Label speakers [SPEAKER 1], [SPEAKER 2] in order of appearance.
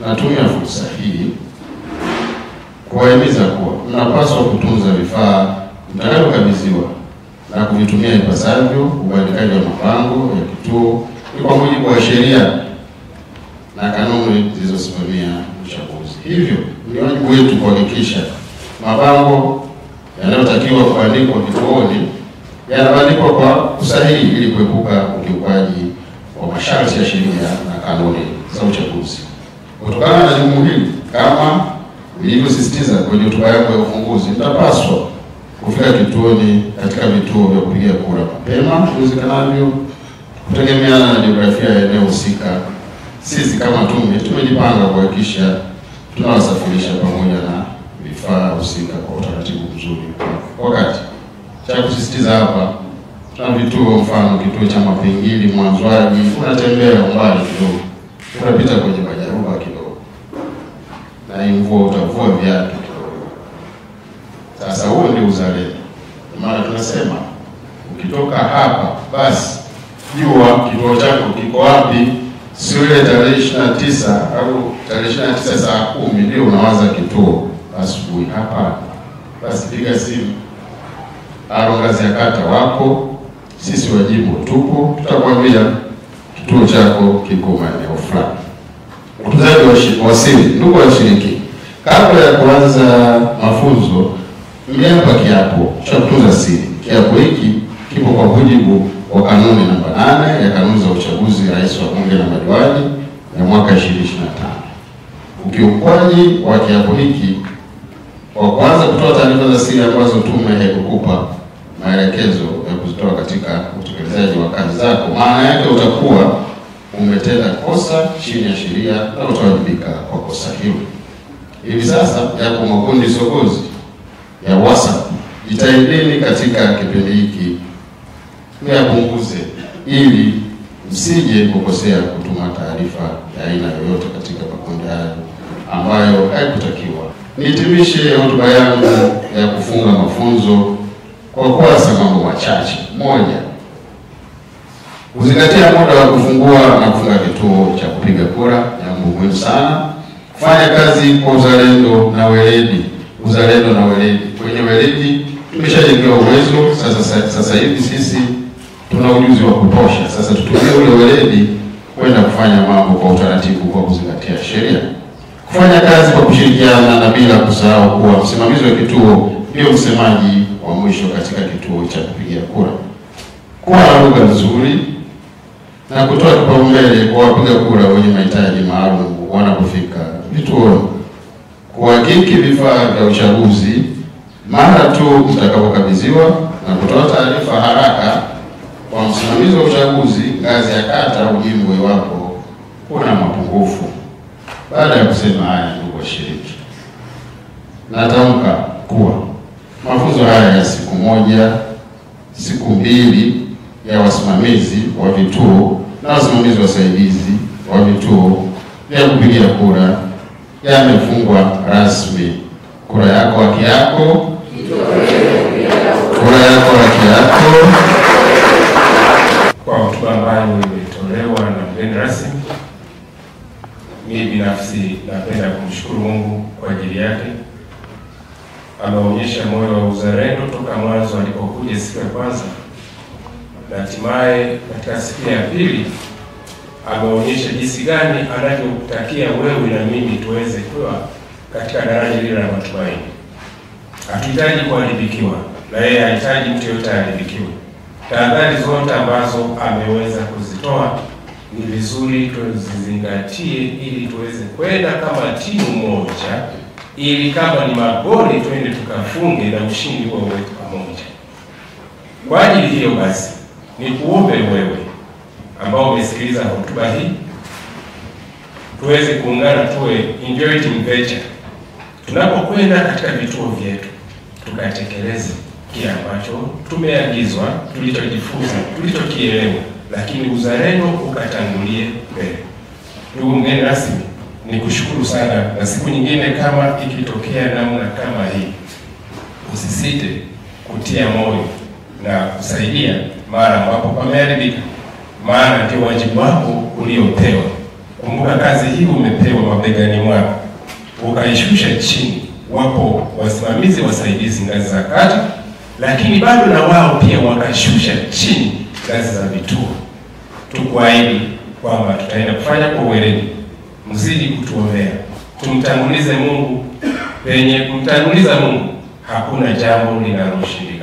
[SPEAKER 1] Natumia fursa hii kuwahimiza kuwa mnapaswa kutunza vifaa mtakavyokabidhiwa na kuvitumia ipasavyo. Ubandikaji wa mabango ya kituo ni kwa mujibu wa sheria na kanuni zilizosimamia uchaguzi. Hivyo ni wajibu wetu kuhakikisha mabango yanayotakiwa kubandikwa kituoni yanabandikwa kwa usahihi ili kuepuka ukiukaji wa masharti ya sheria na kanuni za uchaguzi. Kutokana na jukumu hili, kama nilivyosisitiza kwenye hotuba yangu ya ufunguzi, mtapaswa kufika kituoni katika vituo vya kupigia kura mapema iwezekanavyo kutegemeana na jiografia ya eneo husika. Sisi kama tume tumejipanga kuhakikisha tunawasafirisha pamoja na vifaa husika kwa utaratibu mzuri. Wakati cha kusisitiza hapa, tuna vituo, mfano kituo cha Mapingili Mwanzwaji, unatembea umbali kidogo, unapita kwenye majaruba kidogo, na mvua utavua viatu kidogo. Sasa huo ndio uzalendo. Maana tunasema ukitoka hapa basi jua kituo chako kiko wapi. Sio ile tarehe 29 au tarehe 29 saa 10 ndio unawaza kituo asubuhi. Hapa basi piga simu, ngazi ya kata wako, sisi wajibu tupo, tutakwambia kituo chako kiko maeneo fulani. Utunzaji wa siri. Ndugu washiriki, kabla ya kuanza mafunzo mliapa kiapo cha kutunza siri. Kiapo hiki kipo kwa mujibu wa kanuni namba 8 ya kanuni za uchaguzi rais wa bunge na madiwani ya mwaka 2025. Ukiukwaji wa kiapo hiki kwa kwanza kutoa taarifa za siri ambazo tume haikukupa maelekezo ya kuzitoa katika utekelezaji wa kazi zako, maana yake utakuwa umetenda kosa chini ya sheria na utawajibika kwa kosa hilo. Hivi sasa yapo makundi sogozi ya WhatsApp. Jitahidini katika kipindi hiki myapunguze ili msije kukosea kutuma taarifa ya aina yoyote katika makundi hayo ambayo haikutakiwa. Nihitimishe hotuba yangu ya kufunga mafunzo kwa kuasa mambo machache. Moja, kuzingatia muda wa kufungua na kufunga kituo cha kupiga kura, jambo muhimu sana. Kufanya kazi kwa uzalendo na weledi. Uzalendo na weledi. Kwenye weledi tumeshajengewa uwezo. Sasa hivi sisi tuna ujuzi wa kutosha. Sasa tutumie ule weledi kwenda kufanya mambo kwa utaratibu kwa kuzingatia sheria. Kufanya kazi kwa kushirikiana na bila kusahau kuwa msimamizi wa kituo ndio msemaji wa mwisho katika kituo cha kupigia kura. Kuwa na lugha nzuri na kutoa kipaumbele kwa wapiga kura wenye mahitaji maalum wanapofika vituoni. Kuhakiki vifaa vya uchaguzi mara tu mtakapokabidhiwa na kutoa taarifa haraka kwa msimamizi wa uchaguzi ngazi ya kata au jimbo iwapo kuna mapungufu. Baada ya kusema haya, ndugu washiriki, natamka kuwa mafunzo haya ya siku moja, siku mbili ya wasimamizi wa vituo na wasimamizi wasaidizi wa vituo vya kupigia kura yamefungwa rasmi. Kura yako haki yako, kura yako haki yako.
[SPEAKER 2] Kwa hotuba ambayo imetolewa na mgeni rasmi, mimi binafsi napenda kumshukuru Mungu kwa ajili yake. Ameonyesha moyo wa uzalendo toka mwanzo alipokuja siku ya kwanza, na hatimaye katika siku ya pili ameonyesha jinsi gani anavyokutakia wewe na mimi tuweze kuwa katika daraja lile la matumaini. Hatuhitaji kuharibikiwa, na yeye hahitaji mtu yote aharibikiwe. Tahadhari zote ambazo ameweza kuzitoa ni vizuri tuzizingatie ili tuweze kwenda kama timu moja, ili kama ni magoli twende tukafunge na ushindi huo wetu pamoja. Kwa ajili hiyo basi ni kuombe wewe ambao umesikiliza hotuba hii tuweze kuungana, tuwe inviting venture. Tunapokwenda katika vituo vyetu tukatekeleze kile ambacho tumeagizwa, tulichojifunza, tulichokielewa, lakini uzalendo ukatangulie mbele. Ndugu mgeni rasmi, nikushukuru sana, na siku nyingine kama ikitokea namna kama hii usisite kutia moyo na kusaidia mara ambapo pameharibika, maana ndio wajibu wako uliopewa Kumbuka kazi hii umepewa mabegani mwako, ukaishusha chini. Wapo wasimamizi wasaidizi ngazi za kata, lakini bado na wao pia wakashusha chini ngazi za vituo. Tukuahidi kwamba tutaenda kufanya kwa weledi. Mzidi kutuombea, tumtangulize Mungu. Penye kumtanguliza Mungu hakuna jambo linaloshindikana.